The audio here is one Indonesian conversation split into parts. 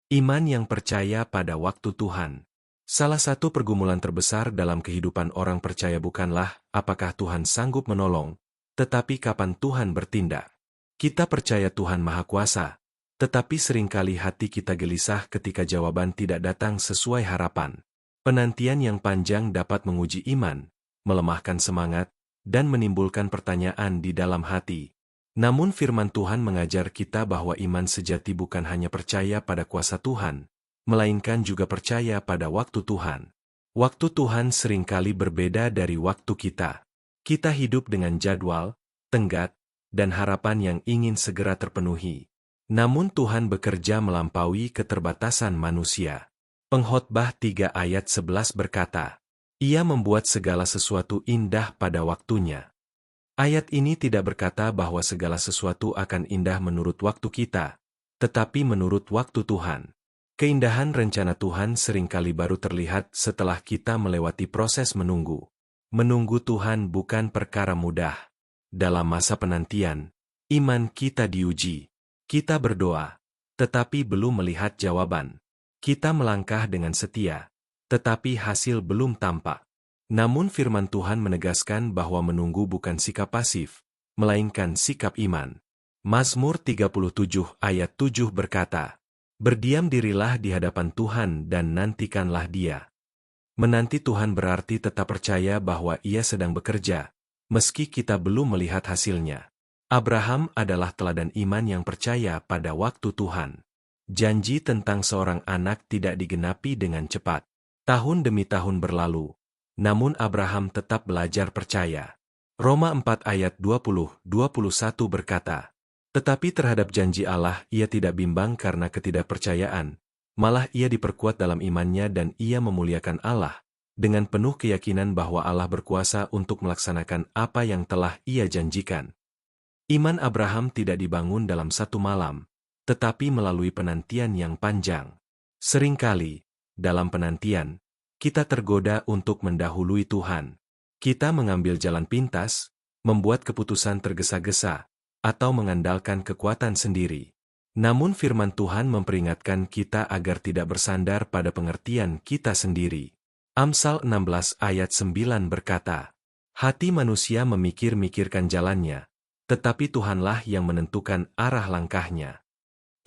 Iman yang percaya pada waktu Tuhan. Salah satu pergumulan terbesar dalam kehidupan orang percaya bukanlah apakah Tuhan sanggup menolong, tetapi kapan Tuhan bertindak. Kita percaya Tuhan Maha Kuasa, tetapi seringkali hati kita gelisah ketika jawaban tidak datang sesuai harapan. Penantian yang panjang dapat menguji iman, melemahkan semangat, dan menimbulkan pertanyaan di dalam hati. Namun firman Tuhan mengajar kita bahwa iman sejati bukan hanya percaya pada kuasa Tuhan, melainkan juga percaya pada waktu Tuhan. Waktu Tuhan seringkali berbeda dari waktu kita. Kita hidup dengan jadwal, tenggat, dan harapan yang ingin segera terpenuhi. Namun Tuhan bekerja melampaui keterbatasan manusia. Pengkhotbah 3 ayat 11 berkata, Ia membuat segala sesuatu indah pada waktunya. Ayat ini tidak berkata bahwa segala sesuatu akan indah menurut waktu kita, tetapi menurut waktu Tuhan. Keindahan rencana Tuhan seringkali baru terlihat setelah kita melewati proses menunggu. Menunggu Tuhan bukan perkara mudah. Dalam masa penantian, iman kita diuji. Kita berdoa, tetapi belum melihat jawaban. Kita melangkah dengan setia, tetapi hasil belum tampak. Namun firman Tuhan menegaskan bahwa menunggu bukan sikap pasif, melainkan sikap iman. Mazmur 37 ayat 7 berkata, Berdiam dirilah di hadapan Tuhan dan nantikanlah Dia. Menanti Tuhan berarti tetap percaya bahwa Ia sedang bekerja, meski kita belum melihat hasilnya. Abraham adalah teladan iman yang percaya pada waktu Tuhan. Janji tentang seorang anak tidak digenapi dengan cepat. Tahun demi tahun berlalu. Namun Abraham tetap belajar percaya. Roma 4 ayat 20-21 berkata, Tetapi terhadap janji Allah ia tidak bimbang karena ketidakpercayaan, malah ia diperkuat dalam imannya dan ia memuliakan Allah, dengan penuh keyakinan bahwa Allah berkuasa untuk melaksanakan apa yang telah ia janjikan. Iman Abraham tidak dibangun dalam satu malam, tetapi melalui penantian yang panjang. Seringkali, dalam penantian, kita tergoda untuk mendahului Tuhan. Kita mengambil jalan pintas, membuat keputusan tergesa-gesa, atau mengandalkan kekuatan sendiri. Namun firman Tuhan memperingatkan kita agar tidak bersandar pada pengertian kita sendiri. Amsal 16 ayat 9 berkata, Hati manusia memikir-mikirkan jalannya, tetapi Tuhanlah yang menentukan arah langkahnya.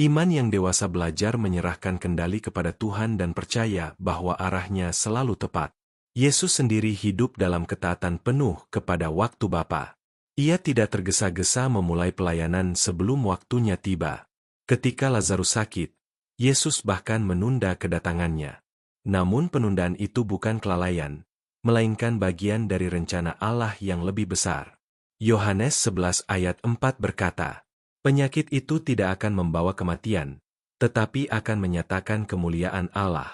Iman yang dewasa belajar menyerahkan kendali kepada Tuhan dan percaya bahwa arahnya selalu tepat. Yesus sendiri hidup dalam ketaatan penuh kepada waktu Bapa. Ia tidak tergesa-gesa memulai pelayanan sebelum waktunya tiba. Ketika Lazarus sakit, Yesus bahkan menunda kedatangannya. Namun penundaan itu bukan kelalaian, melainkan bagian dari rencana Allah yang lebih besar. Yohanes 11 ayat 4 berkata, Penyakit itu tidak akan membawa kematian, tetapi akan menyatakan kemuliaan Allah.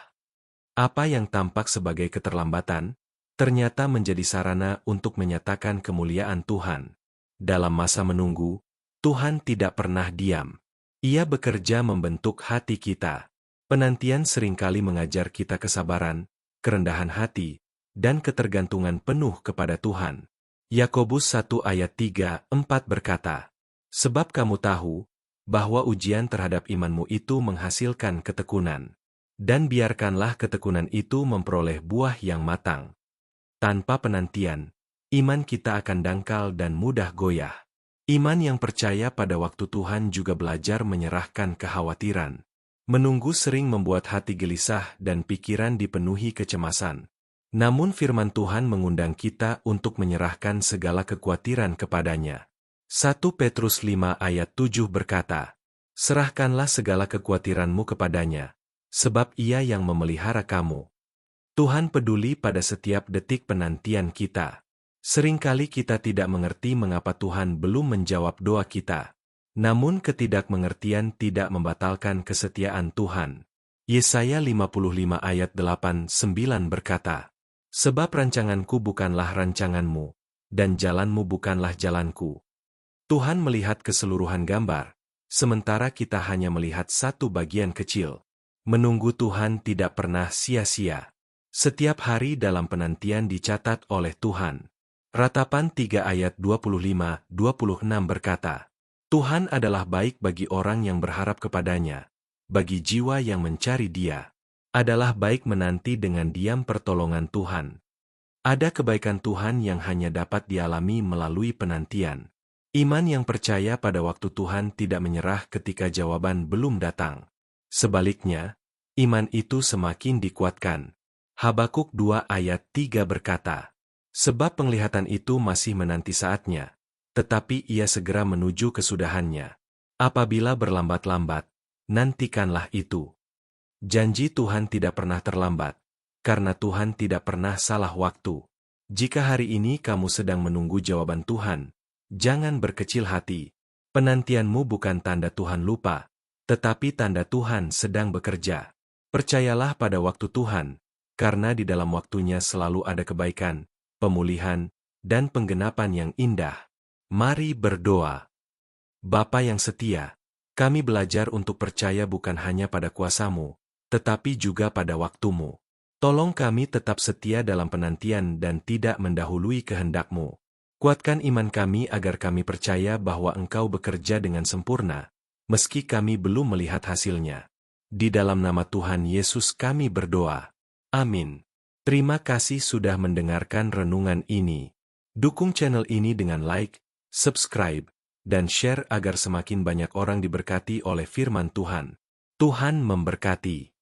Apa yang tampak sebagai keterlambatan, ternyata menjadi sarana untuk menyatakan kemuliaan Tuhan. Dalam masa menunggu, Tuhan tidak pernah diam. Ia bekerja membentuk hati kita. Penantian seringkali mengajar kita kesabaran, kerendahan hati, dan ketergantungan penuh kepada Tuhan. Yakobus 1 ayat 3-4 berkata, Sebab kamu tahu, bahwa ujian terhadap imanmu itu menghasilkan ketekunan. Dan biarkanlah ketekunan itu memperoleh buah yang matang. Tanpa penantian, iman kita akan dangkal dan mudah goyah. Iman yang percaya pada waktu Tuhan juga belajar menyerahkan kekhawatiran. Menunggu sering membuat hati gelisah dan pikiran dipenuhi kecemasan. Namun firman Tuhan mengundang kita untuk menyerahkan segala kekhawatiran kepadanya. 1 Petrus 5 ayat 7 berkata, Serahkanlah segala kekhawatiranmu kepadanya, sebab Ia yang memelihara kamu. Tuhan peduli pada setiap detik penantian kita. Seringkali kita tidak mengerti mengapa Tuhan belum menjawab doa kita. Namun ketidakmengertian tidak membatalkan kesetiaan Tuhan. Yesaya 55 ayat 8-9 berkata, Sebab rancanganku bukanlah rancanganmu, dan jalanmu bukanlah jalanku. Tuhan melihat keseluruhan gambar, sementara kita hanya melihat satu bagian kecil. Menunggu Tuhan tidak pernah sia-sia. Setiap hari dalam penantian dicatat oleh Tuhan. Ratapan 3 ayat 25-26 berkata, Tuhan adalah baik bagi orang yang berharap kepadanya, bagi jiwa yang mencari Dia. Adalah baik menanti dengan diam pertolongan Tuhan. Ada kebaikan Tuhan yang hanya dapat dialami melalui penantian. Iman yang percaya pada waktu Tuhan tidak menyerah ketika jawaban belum datang. Sebaliknya, iman itu semakin dikuatkan. Habakuk 2 ayat 3 berkata, sebab penglihatan itu masih menanti saatnya, tetapi ia segera menuju kesudahannya. Apabila berlambat-lambat, nantikanlah itu. Janji Tuhan tidak pernah terlambat, karena Tuhan tidak pernah salah waktu. Jika hari ini kamu sedang menunggu jawaban Tuhan, jangan berkecil hati. Penantianmu bukan tanda Tuhan lupa, tetapi tanda Tuhan sedang bekerja. Percayalah pada waktu Tuhan, karena di dalam waktunya selalu ada kebaikan, pemulihan, dan penggenapan yang indah. Mari berdoa. Bapa yang setia, kami belajar untuk percaya bukan hanya pada kuasa-Mu, tetapi juga pada waktu-Mu. Tolong kami tetap setia dalam penantian dan tidak mendahului kehendak-Mu. Kuatkan iman kami agar kami percaya bahwa Engkau bekerja dengan sempurna, meski kami belum melihat hasilnya. Di dalam nama Tuhan Yesus kami berdoa. Amin. Terima kasih sudah mendengarkan renungan ini. Dukung channel ini dengan like, subscribe, dan share agar semakin banyak orang diberkati oleh firman Tuhan. Tuhan memberkati.